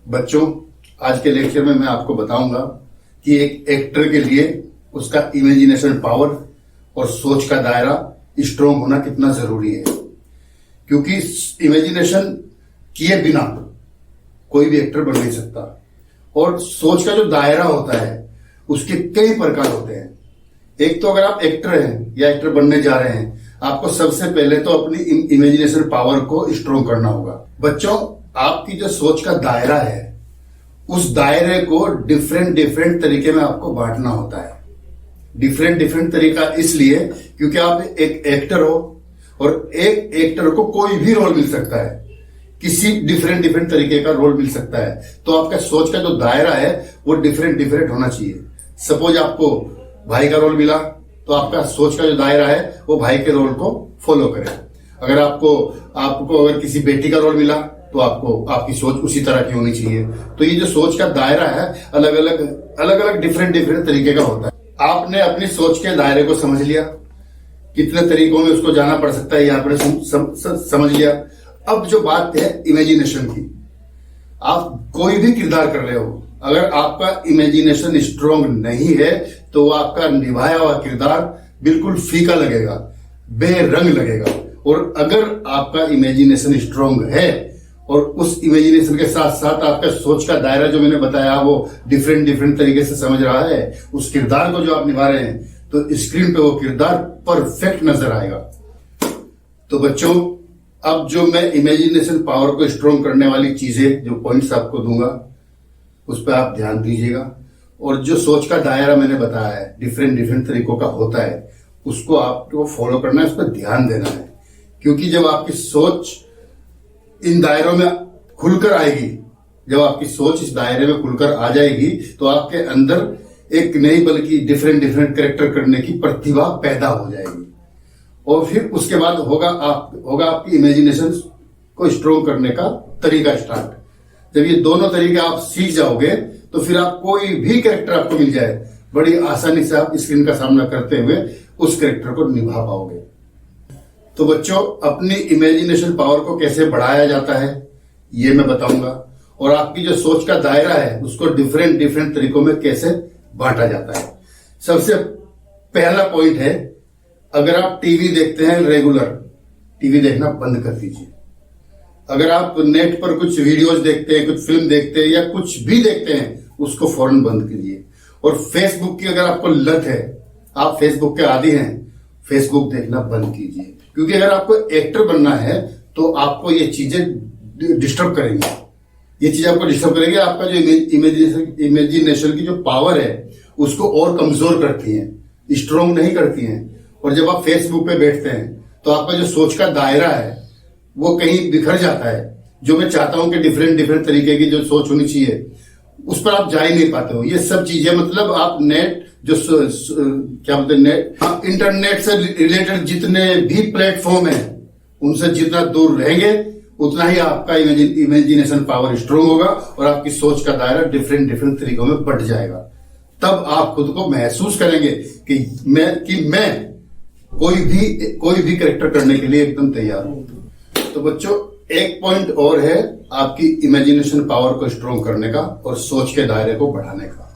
बच्चों, आज के लेक्चर में मैं आपको बताऊंगा कि एक एक्टर के लिए उसका इमेजिनेशन पावर और सोच का दायरा स्ट्रोंग होना कितना जरूरी है। क्योंकि इमेजिनेशन किए बिना कोई भी एक्टर बन नहीं सकता। और सोच का जो दायरा होता है उसके कई प्रकार होते हैं। एक तो अगर आप एक्टर हैं या एक्टर बनने जा रहे हैं, आपको सबसे पहले तो अपनी इमेजिनेशन पावर को स्ट्रोंग करना होगा। बच्चों, आपकी जो सोच का दायरा है उस दायरे को डिफरेंट तरीके में आपको बांटना होता है। डिफरेंट तरीका इसलिए क्योंकि आप एक एक्टर हो और एक एक्टर को कोई भी रोल मिल सकता है, किसी डिफरेंट तरीके का रोल मिल सकता है। तो आपका सोच का जो दायरा है वो डिफरेंट होना चाहिए। सपोज आपको भाई का रोल मिला तो आपका सोच का जो दायरा है वो भाई के रोल को फॉलो करे। अगर आपको अगर किसी बेटी का रोल मिला तो आपकी सोच उसी तरह की होनी चाहिए। तो ये जो सोच का दायरा है अलग अलग डिफरेंट तरीके का होता है। आपने अपनी सोच के दायरे को समझ लिया, कितने तरीकों में उसको जाना पड़ सकता है ये आपने समझ लिया। अब जो बात है इमेजिनेशन की, आप कोई भी किरदार कर रहे हो, अगर आपका इमेजिनेशन स्ट्रोंग नहीं है तो आपका निभाया हुआ किरदार बिल्कुल फीका लगेगा, बेरंग लगेगा। और अगर आपका इमेजिनेशन स्ट्रोंग है और उस इमेजिनेशन के साथ साथ आपका सोच का दायरा जो मैंने बताया वो डिफरेंट तरीके से समझ रहा है उस किरदार को जो आप निभा रहे हैं, तो स्क्रीन पे वो किरदार परफेक्ट नजर आएगा। तो बच्चों, अब जो मैं इमेजिनेशन पावर को स्ट्रोंग करने वाली चीजें जो पॉइंट्स आपको दूंगा उस पर आप ध्यान दीजिएगा। और जो सोच का दायरा मैंने बताया है डिफरेंट तरीकों का होता है, उसको आपको फॉलो करना है, उस पर ध्यान देना है। क्योंकि जब आपकी सोच इन दायरों में खुलकर आएगी, जब आपकी सोच इस दायरे में खुलकर आ जाएगी तो आपके अंदर एक नई बल्कि डिफरेंट कैरेक्टर करने की प्रतिभा पैदा हो जाएगी। और फिर उसके बाद होगा आपकी इमेजिनेशन को स्ट्रोंग करने का तरीका स्टार्ट। जब ये दोनों तरीके आप सीख जाओगे तो फिर आप कोई भी कैरेक्टर आपको मिल जाए, बड़ी आसानी से आप स्क्रीन का सामना करते हुए उस कैरेक्टर को निभा पाओगे। तो बच्चों, अपनी इमेजिनेशन पावर को कैसे बढ़ाया जाता है ये मैं बताऊंगा। और आपकी जो सोच का दायरा है उसको डिफरेंट तरीकों में कैसे बांटा जाता है। सबसे पहला पॉइंट है, अगर आप टीवी देखते हैं रेगुलर, टीवी देखना बंद कर दीजिए। अगर आप नेट पर कुछ वीडियोस देखते हैं, कुछ फिल्म देखते हैं या कुछ भी देखते हैं, उसको फौरन बंद कीजिए। और फेसबुक की अगर आपको लत है, आप फेसबुक के आदी हैं, फेसबुक देखना बंद कीजिए। क्योंकि अगर आपको एक्टर बनना है तो आपको ये चीजें डिस्टर्ब करेंगी, आपका जो इमेजिनेशन की जो पावर है उसको और कमजोर करती हैं, स्ट्रोंग नहीं करती हैं। और जब आप फेसबुक पे बैठते हैं तो आपका जो सोच का दायरा है वो कहीं बिखर जाता है। जो मैं चाहता हूं कि डिफरेंट तरीके की जो सोच होनी चाहिए उस पर आप जा ही नहीं पाते हो। ये सब चीजें मतलब आप नेट जो क्या बोलते हैं नेट इंटरनेट से रिलेटेड जितने भी प्लेटफॉर्म है उनसे जितना दूर रहेंगे उतना ही आपका इमेजिनेशन पावर स्ट्रोंग होगा और आपकी सोच का दायरा डिफरेंट तरीकों में बढ़ जाएगा। तब आप खुद को महसूस करेंगे कि मैं कोई भी कैरेक्टर करने के लिए एकदम तैयार हूं। तो बच्चों, एक पॉइंट और है आपकी इमेजिनेशन पावर को स्ट्रोंग करने का और सोच के दायरे को बढ़ाने का।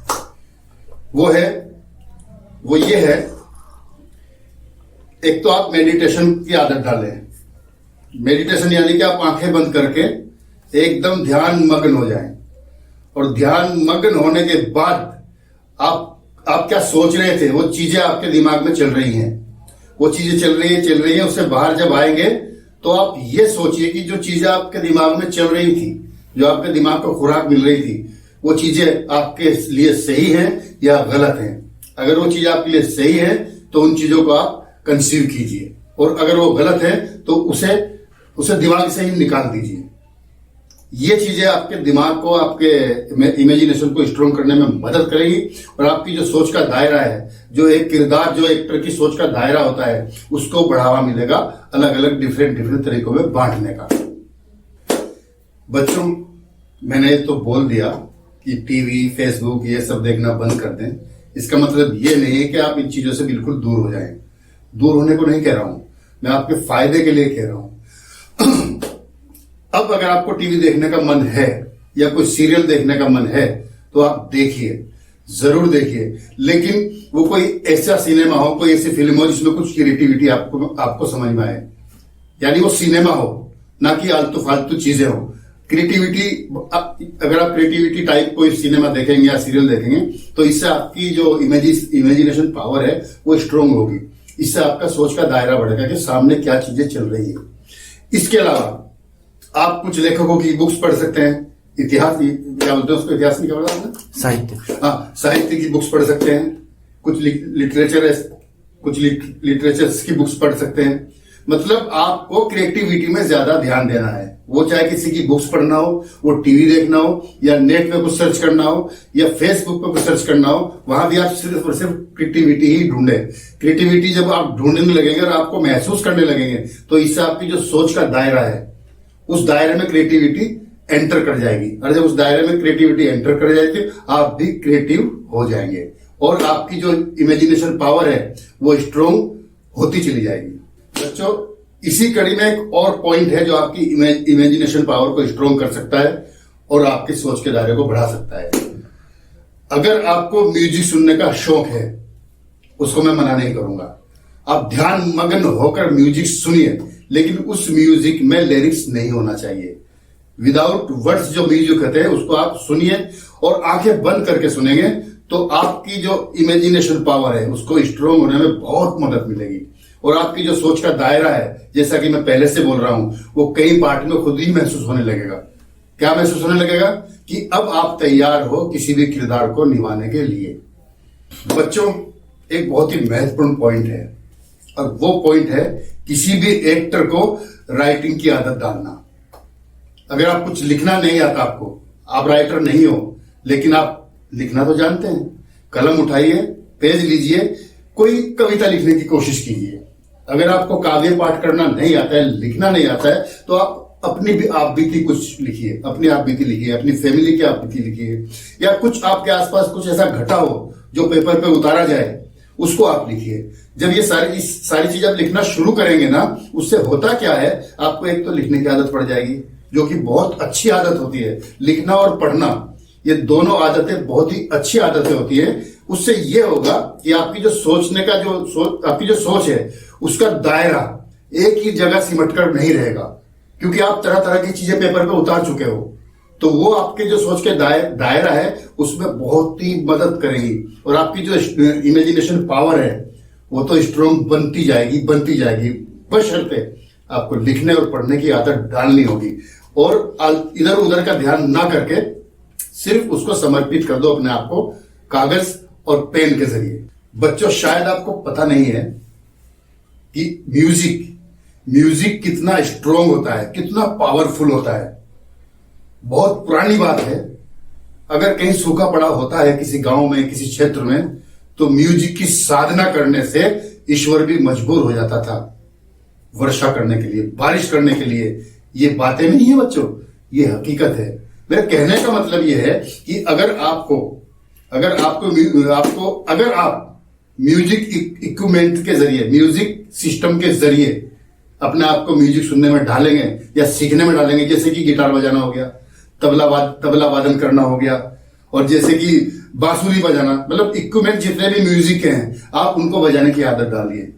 वो ये है, एक तो आप मेडिटेशन की आदत डालें। मेडिटेशन यानी कि आप आंखें बंद करके एकदम ध्यान मग्न हो जाएं। और ध्यान मग्न होने के बाद आप क्या सोच रहे थे वो चीजें आपके दिमाग में चल रही हैं, वो चीजें चल रही हैं। उससे बाहर जब आएंगे तो आप ये सोचिए कि जो चीजें आपके दिमाग में चल रही थी, जो आपके दिमाग को खुराक मिल रही थी, वो चीजें आपके लिए सही हैं या गलत हैं। अगर वो चीज आपके लिए सही है तो उन चीजों को आप कंसीव कीजिए, और अगर वो गलत है तो उसे दिमाग से ही निकाल दीजिए। ये चीजें आपके दिमाग को, आपके इमेजिनेशन को स्ट्रोंग करने में मदद करेगी। और आपकी जो सोच का दायरा है, जो एक किरदार, जो एक्टर की सोच का दायरा होता है, उसको बढ़ावा मिलेगा अलग डिफरेंट तरीकों में बांटने का। बच्चों, मैंने तो बोल दिया कि टीवी, फेसबुक ये सब देखना बंद कर दें। इसका मतलब ये नहीं है कि आप इन चीजों से बिल्कुल दूर हो जाएं। दूर होने को नहीं कह रहा हूं, मैं आपके फायदे के लिए कह रहा हूं। अब अगर आपको टीवी देखने का मन है या कोई सीरियल देखने का मन है तो आप देखिए, जरूर देखिए, लेकिन वो कोई ऐसा सिनेमा हो, कोई ऐसी फिल्म हो जिसमें कुछ क्रिएटिविटी आपको समझ में आए, यानी वो सिनेमा हो, ना कि आलतू फालतू चीजें हो। क्रिएटिविटी, अगर आप क्रिएटिविटी टाइप कोई सिनेमा देखेंगे या सीरियल देखेंगे तो इससे आपकी जो इमेजिनेशन पावर है वो स्ट्रोंग होगी। इससे आपका सोच का दायरा बढ़ेगा कि सामने क्या चीजें चल रही है। इसके अलावा आप कुछ लेखकों की बुक्स पढ़ सकते हैं, इतिहास, क्या बोलते हैं उसको, इतिहास नहीं, क्या बोला आपने, साहित्य, हाँ, साहित्य की बुक्स पढ़ सकते हैं, कुछ लिटरेचर्स की बुक्स पढ़ सकते हैं। मतलब आपको क्रिएटिविटी में ज्यादा ध्यान देना है। वो चाहे किसी की बुक्स पढ़ना हो, वो टीवी देखना हो, या नेट पे कुछ सर्च करना हो, या फेसबुक पे कुछ सर्च करना हो, वहां भी आप सिर्फ और सिर्फ क्रिएटिविटी ही ढूंढे। क्रिएटिविटी जब आप ढूंढने लगेंगे और आपको महसूस करने लगेंगे तो इससे आपकी जो सोच का दायरा है उस दायरे में क्रिएटिविटी एंटर कर जाएगी, और जब उस दायरे में क्रिएटिविटी एंटर कर जाएगी आप भी क्रिएटिव हो जाएंगे और आपकी जो इमेजिनेशन पावर है वो स्ट्रोंग होती चली जाएगी। बच्चों, इसी कड़ी में एक और पॉइंट है जो आपकी इमेजिनेशन पावर को स्ट्रोंग कर सकता है और आपकी सोच के दायरे को बढ़ा सकता है। अगर आपको म्यूजिक सुनने का शौक है, उसको मैं मना नहीं करूंगा, आप ध्यान मग्न होकर म्यूजिक सुनिए, लेकिन उस म्यूजिक में लिरिक्स नहीं होना चाहिए। विदाउट वर्ड्स जो म्यूजिक होते हैं उसको आप सुनिए और आंखें बंद करके सुनेंगे तो आपकी जो इमेजिनेशन पावर है उसको स्ट्रोंग होने में बहुत मदद मिलेगी और आपकी जो सोच का दायरा है, जैसा कि मैं पहले से बोल रहा हूं, वो कई पार्ट में खुद ही महसूस होने लगेगा। क्या महसूस होने लगेगा कि अब आप तैयार हो किसी भी किरदार को निभाने के लिए। बच्चों, एक बहुत ही महत्वपूर्ण पॉइंट है और वो पॉइंट है किसी भी एक्टर को राइटिंग की आदत डालना। अगर आप कुछ लिखना नहीं आता, आपको, आप राइटर नहीं हो, लेकिन आप लिखना तो जानते हैं, कलम उठाइए, पेज लीजिए, कोई कविता लिखने की कोशिश कीजिए। अगर आपको काव्य पाठ करना नहीं आता है, लिखना नहीं आता है, तो आप अपनी भी आप बीती कुछ लिखिए, अपनी आप बीती लिखिए, अपनी फैमिली की आप बीती लिखिए, या कुछ आपके आसपास कुछ ऐसा घटा हो जो पेपर पे उतारा जाए, उसको आप लिखिए। जब ये सारी चीज आप लिखना शुरू करेंगे ना, उससे होता क्या है, आपको एक तो लिखने की आदत पड़ जाएगी, जो कि बहुत अच्छी आदत होती है। लिखना और पढ़ना, ये दोनों आदतें बहुत ही अच्छी आदतें होती है। उससे ये होगा कि आपकी जो सोचने का आपकी जो सोच है उसका दायरा एक ही जगह सिमट कर नहीं रहेगा, क्योंकि आप तरह तरह की चीजें पेपर पे उतार चुके हो। तो वो आपके जो सोच के दायरा है उसमें बहुत ही मदद करेगी और आपकी जो इमेजिनेशन पावर है वो तो स्ट्रोंग बनती जाएगी। बशर्ते आपको लिखने और पढ़ने की आदत डालनी होगी और इधर उधर का ध्यान ना करके सिर्फ उसको समर्पित कर दो अपने आप को कागज और पेन के जरिए। बच्चों, शायद आपको पता नहीं है कि म्यूजिक कितना स्ट्रोंग होता है, कितना पावरफुल होता है। बहुत पुरानी बात है, अगर कहीं सूखा पड़ा होता है किसी गांव में, किसी क्षेत्र में, तो म्यूजिक की साधना करने से ईश्वर भी मजबूर हो जाता था वर्षा करने के लिए, बारिश करने के लिए। ये बातें नहीं है बच्चों, ये हकीकत है। मेरे कहने का मतलब ये है कि अगर आप म्यूजिक इक्विपमेंट के जरिए, म्यूजिक सिस्टम के जरिए अपने आप को म्यूजिक सुनने में डालेंगे या सीखने में डालेंगे, जैसे कि गिटार बजाना हो गया, तबला वादन करना हो गया, और जैसे कि बांसुरी बजाना, मतलब इक्विपमेंट जितने भी म्यूजिक के हैं आप उनको बजाने की आदत डालिए।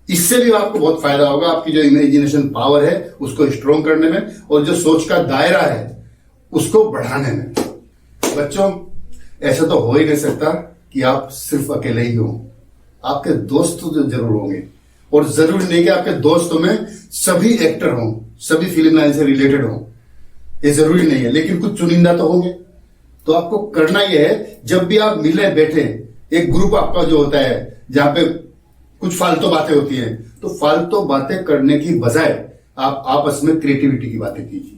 इससे भी आपको बहुत फायदा होगा, आपकी जो इमेजिनेशन पावर है उसको स्ट्रोंग करने में और जो सोच का दायरा है उसको बढ़ाने में। बच्चों, ऐसा तो हो ही नहीं सकता कि आप सिर्फ अकेले ही हो, आपके दोस्त तो जरूर होंगे, और जरूरी नहीं कि आपके दोस्तों में सभी एक्टर हों, सभी फिल्म लाइन से रिलेटेड हों, ये जरूरी नहीं है, लेकिन कुछ चुनिंदा तो होंगे। तो आपको करना यह है, जब भी आप मिले बैठे, एक ग्रुप आपका जो होता है जहां पे कुछ फालतू बातें होती हैं, तो फालतू बातें करने की बजाय आप आपस में क्रिएटिविटी की बातें कीजिए।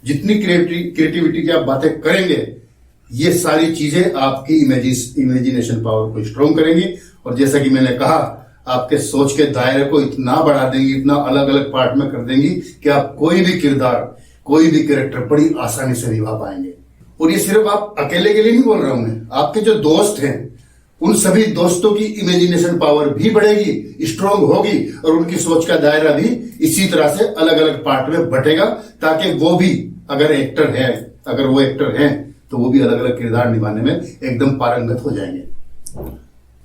जितनी क्रिएटिविटी की आप बातें करेंगे, ये सारी चीजें आपकी इमेजिनेशन पावर को स्ट्रोंग करेंगी, और जैसा कि मैंने कहा, आपके सोच के दायरे को इतना बढ़ा देंगी, इतना अलग अलग पार्ट में कर देंगी कि आप कोई भी किरदार, कोई भी कैरेक्टर बड़ी आसानी से निभा पाएंगे। और ये सिर्फ आप अकेले के लिए नहीं बोल रहा हूं मैं, आपके जो दोस्त हैं उन सभी दोस्तों की इमेजिनेशन पावर भी बढ़ेगी, स्ट्रोंग होगी, और उनकी सोच का दायरा भी इसी तरह से अलग अलग पार्ट में बटेगा, ताकि वो भी, अगर एक्टर है अगर वो एक्टर हैं तो वो भी अलग अलग किरदार निभाने में एकदम पारंगत हो जाएंगे।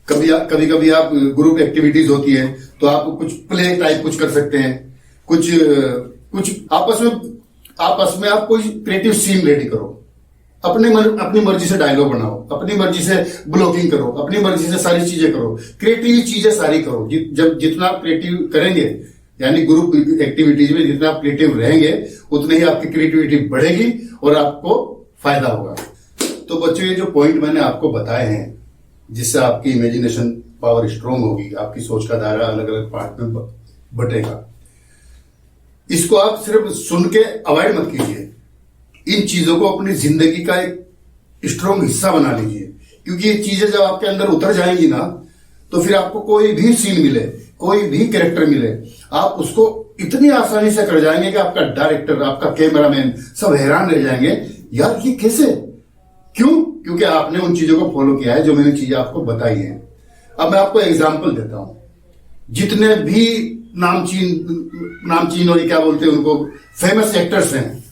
कभी कभी आप ग्रुप एक्टिविटीज होती है तो आप कुछ प्ले टाइप कुछ कर सकते हैं, कुछ आपस में आप कोई क्रिएटिव सीन रेडी करो, अपनी मर्जी से डायलॉग बनाओ, अपनी मर्जी से ब्लॉगिंग करो, अपनी मर्जी से सारी चीजें करो, क्रिएटिव चीजें सारी करो। जब जितना आप क्रिएटिव करेंगे, यानी ग्रुप एक्टिविटीज में जितना आप क्रिएटिव रहेंगे उतनी ही आपकी क्रिएटिविटी बढ़ेगी और आपको फायदा होगा। तो बच्चों, ये जो पॉइंट मैंने आपको बताए हैं जिससे आपकी इमेजिनेशन पावर स्ट्रांग होगी, आपकी सोच का दायरा अलग अलग पार्ट में बटेगा, इसको आप सिर्फ सुन के अवॉइड मत कीजिए, इन चीजों को अपनी जिंदगी का एक स्ट्रांग हिस्सा बना लीजिए। क्योंकि ये चीजें जब आपके अंदर उतर जाएंगी ना, तो फिर आपको कोई भी सीन मिले, कोई भी कैरेक्टर मिले, आप उसको इतनी आसानी से कर जाएंगे कि आपका डायरेक्टर, आपका कैमरामैन सब हैरान रह जाएंगे, यार ये कैसे, क्यों? क्योंकि आपने उन चीजों को फॉलो किया है जो मैंने चीजें आपको बताई हैं। अब मैं आपको एग्जाम्पल देता हूं। जितने भी नामचीन और क्या बोलते हैं उनको, फेमस एक्टर्स हैं,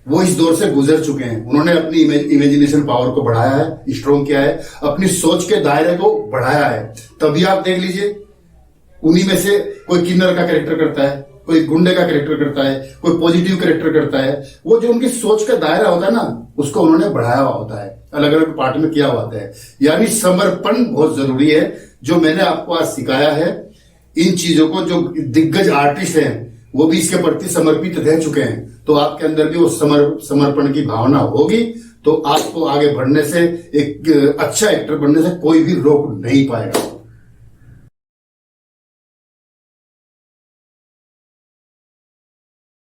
वो इस दौर से गुजर चुके हैं। उन्होंने अपनी इमेजिनेशन पावर को बढ़ाया है, स्ट्रॉन्ग किया है, अपनी सोच के दायरे को बढ़ाया है। तभी आप देख लीजिए, उन्हीं में से कोई किन्नर का कैरेक्टर करता है, कोई गुंडे का कैरेक्टर करता है, कोई पॉजिटिव कैरेक्टर करता है। वो जो उनकी सोच का दायरा होता है ना, उसको उन्होंने बढ़ाया हुआ होता है, अलग अलग पार्ट में किया हुआ होता है। यानी समर्पण बहुत जरूरी है, जो मैंने आपको आज सिखाया है। इन चीजों को जो दिग्गज आर्टिस्ट हैं वो भी इसके प्रति समर्पित रह चुके हैं, तो आपके अंदर भी वो समर्पण की भावना होगी, तो आपको आगे बढ़ने से, एक अच्छा एक्टर बनने से कोई भी रोक नहीं पाएगा।